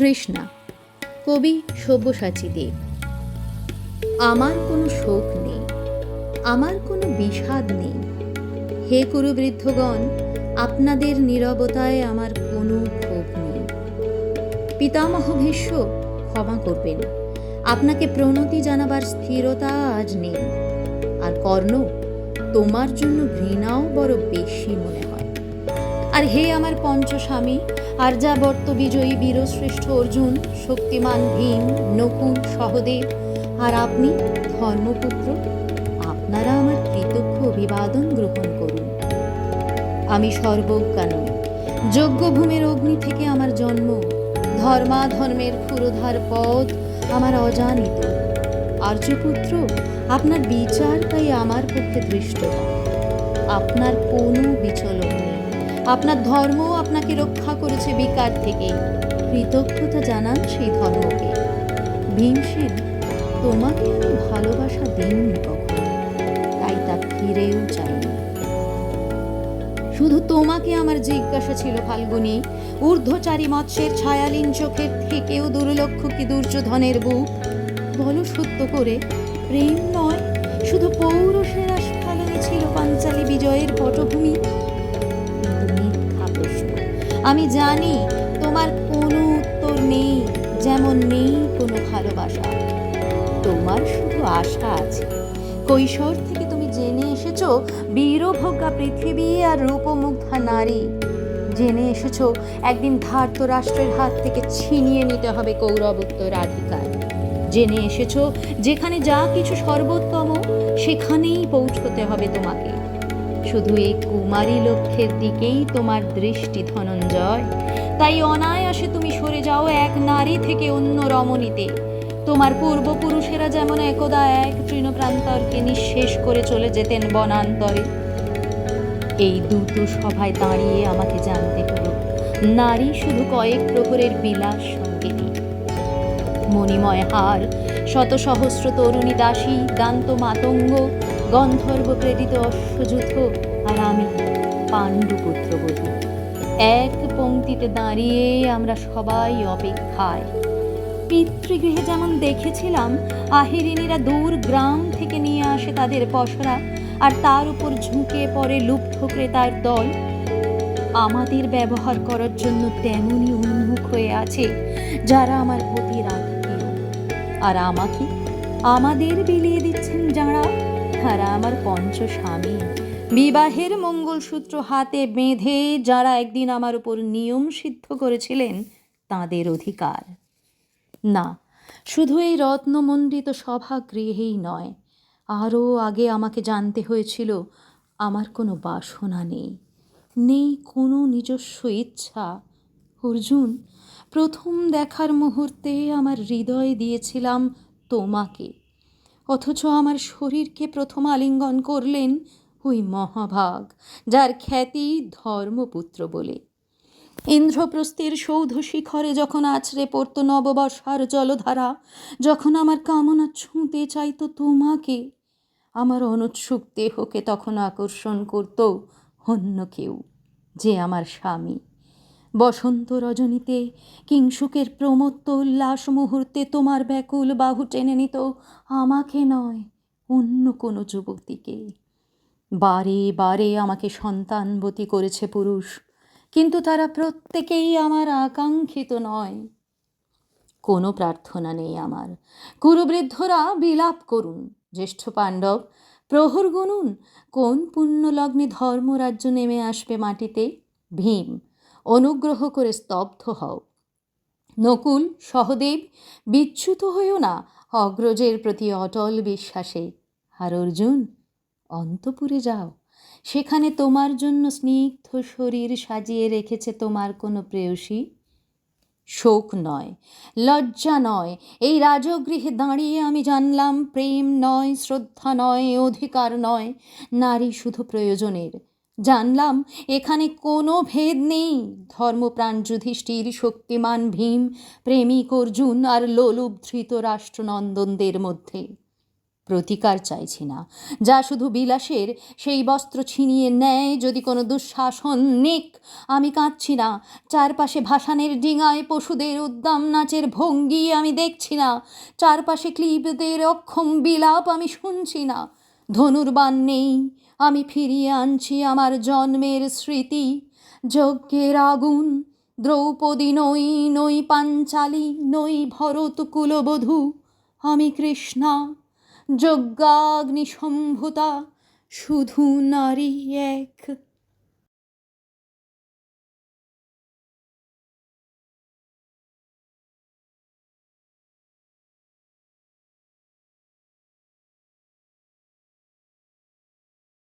কৃষ্ণা, কবি সব্যসাচী দেব। আমার কোনো শোক নেই, আমার কোনো বিষাদ নেই। হে কুরুবৃদ্ধগণ, আপনাদের নীরবতায় আমার কোনো ক্ষোভ নেই। পিতামহ ভীষ্ম, ক্ষমা করবেন, আপনাকে প্রণতি জানাবার স্থিরতা আজ নেই। আর কর্ণ, তোমার জন্য ঘৃণাও বড় বেশি মনে হয়। আর হে আমার পঞ্চস্বামী, আর্যাবর্ত বিজয়ী বীরশ্রেষ্ঠ অর্জুন, শক্তিমান ভীম, নকুল, সহদেব, আর আপনি ধর্মপুত্র, আপনারা আমার কৃতজ্ঞ অভিবাদন গ্রহণ করুন। আমি সর্বজ্ঞা নই, যজ্ঞভূমির অগ্নি থেকে আমার জন্ম, ধর্মাধর্মের ক্ষুরধার পথ আমার অজানিত। আর্যপুত্র, আপনার বিচার তাই আমার পক্ষে দৃষ্ট। আপনার কোনো বিচলন নেই, আপনার ধর্ম আপনাকে রক্ষা করেছে বিকার থেকে। কৃতজ্ঞতা জানান সেই ধর্মকে। ভীমসেন, তোমাকে আমি ভালোবাসা দিইনি কখনো, তাই তা ফিরেও চাইনি। শুধু তোমাকে আমার জিজ্ঞাসা ছিল ফাল্গুনী, ঊর্ধ্বচারী মৎস্যের ছায়ালীন চোখের থেকেও দুর্লক্ষ কি দুর্যোধনের বুক? বলো সত্য করে, প্রেম নয়, শুধু পৌরসের আস্ফালনে ছিল পাঞ্চালী বিজয়ের পটভূমি? মিথ্যা প্রশ্ন। আমি জানি তোমার কোনো উত্তর নেই, যেমন নেই কোনো ভালোবাসা। তোমার শুধু আশা আছে। কৈশোর থেকে তুমি জেনে এসেছো বীরভোগ্যা পৃথিবী আর রূপমুগ্ধা নারী। জেনে এসেছো একদিন ধার্তরাষ্ট্রের হাত থেকে ছিনিয়ে নিতে হবে কৌরবোত্তরাধিকার। জেনে এসেছো যেখানে যা কিছু সর্বোত্তম সেখানেই পৌঁছতে হবে তোমাকে। শুধু এই কুমারী লক্ষ্যের দিকেই তোমার দৃষ্টি ধনঞ্জয়। তাই অনায়াসে তুমি সরে যাও এক নারী থেকে অন্য রমণীতে। তোমার পূর্বপুরুষেরা যেমন একদা এক তৃণপ্রান্তরকে নিঃশেষ করে চলে যেতেন বনান্তরে। এই দ্রুত সভায় দাঁড়িয়ে আমাকে জানতে হলো, নারী শুধু কয়েক প্রহরের বিলাস সঙ্গিনী। মণিময় হার, শত সহস্র তরুণী দাসী, দান্ত মাতঙ্গ, গন্ধর্ব প্রেরিত অশ্বযুথ, আর আমি পাণ্ডুপুত্রবধূ। এক পংক্তিতে দাঁড়িয়ে আমরা সবাই অপেক্ষায়। পিতৃগৃহে যেমন দেখেছিলাম আহিরিনীরা দূর গ্রাম থেকে নিয়ে আসে তাদের পসরা, আর তার উপর ঝুঁকে পড়ে লুব্ধ ক্রেতার দল। আমাদের ব্যবহার করার জন্য তেমনই উন্মুখ হয়ে আছে যারা আমার পতির আত্মীয়। আর আমাকে আমাদের বিলিয়ে দিচ্ছেন যাঁরা, তারা আমার পঞ্চস্বামী। বিবাহের মঙ্গলসূত্র হাতে বেঁধে যারা একদিন আমার উপর নিয়ম সিদ্ধ করেছিলেন তাঁদের অধিকার। না, শুধু এই রত্নমণ্ডিত সভাগৃহেই নয়, আরও আগে আমাকে জানতে হয়েছিল আমার কোনো বাসনা নেই, নেই কোনো নিজস্ব ইচ্ছা। অর্জুন, প্রথম দেখার মুহূর্তে আমার হৃদয় দিয়েছিলাম তোমাকে, অথচ আমার শরীরকে প্রথম আলিঙ্গন করলেন ওই মহাভাগ, যার খ্যাতি ধর্মপুত্র বলে। ইন্দ্রপ্রস্থের সৌধ শিখরে যখন আছড়ে পড়ত নববর্ষার জলধারা, যখন আমার কামনা ছুঁতে চাইতো তোমাকে, আমার অনুৎসুক দেহকে তখন আকর্ষণ করত অন্য কেউ, যে আমার স্বামী। বসন্ত রজনীতে কিংসুকের প্রমত্ত উল্লাস মুহূর্তে তোমার ব্যাকুল বাহু টেনে নিত আমাকে নয়, অন্য কোনো যুবতীকে। বারে বারে আমাকে সন্তানবতী করেছে পুরুষ, কিন্তু তারা প্রত্যেকেই আমার আকাঙ্ক্ষিত নয়। কোনো প্রার্থনা নেই আমার। কুরুবৃদ্ধরা বিলাপ করুন, জ্যেষ্ঠ পাণ্ডব প্রহর গুনুন, কোন পুণ্যলগ্নে ধর্মরাজ্য নেমে আসবে মাটিতে। ভীম, অনুগ্রহ করে স্তব্ধ হও। নকুল, সহদেব, বিচ্যুত হইও না অগ্রজের প্রতি অটল বিশ্বাসে। আর অর্জুন, অন্তপুরে যাও, সেখানে তোমার জন্য স্নিগ্ধ শরীর সাজিয়ে রেখেছে তোমার কোনো প্রেয়সী। শোক নয়, লজ্জা নয়, এই রাজগৃহে দাঁড়িয়ে আমি জানলাম প্রেম নয়, শ্রদ্ধা নয়, অধিকার নয়, নারী শুধু প্রয়োজনের। জানলাম এখানে কোনো ভেদ নেই ধর্মপ্রাণ যুধিষ্ঠির, শক্তিমান ভীম, প্রেমিক অর্জুন আর লোলুপ ধৃত রাষ্ট্রনন্দনদের মধ্যে। প্রতিকার চাইছি না, যা শুধু বিলাসের সেই বস্ত্র ছিনিয়ে নেয় যদি কোনো দুঃশাসন নিক। আমি কাঁদছি না, চারপাশে ভাসানের ডিঙায় পশুদের উদ্দাম নাচের ভঙ্গি আমি দেখছি না, চারপাশে ক্লীবদের অক্ষম বিলাপ আমি শুনছি না। ধনুর্বাণ নেই, আমি ফিরিয়ে আনছি আমার জন্মের স্মৃতি। যজ্ঞের আগুন, দ্রৌপদী নই, নই পাঞ্চালী, নই ভরত কুলবধূ, আমি কৃষ্ণা, যজ্ঞাগ্নি সম্ভূতা, শুধু নারী এক।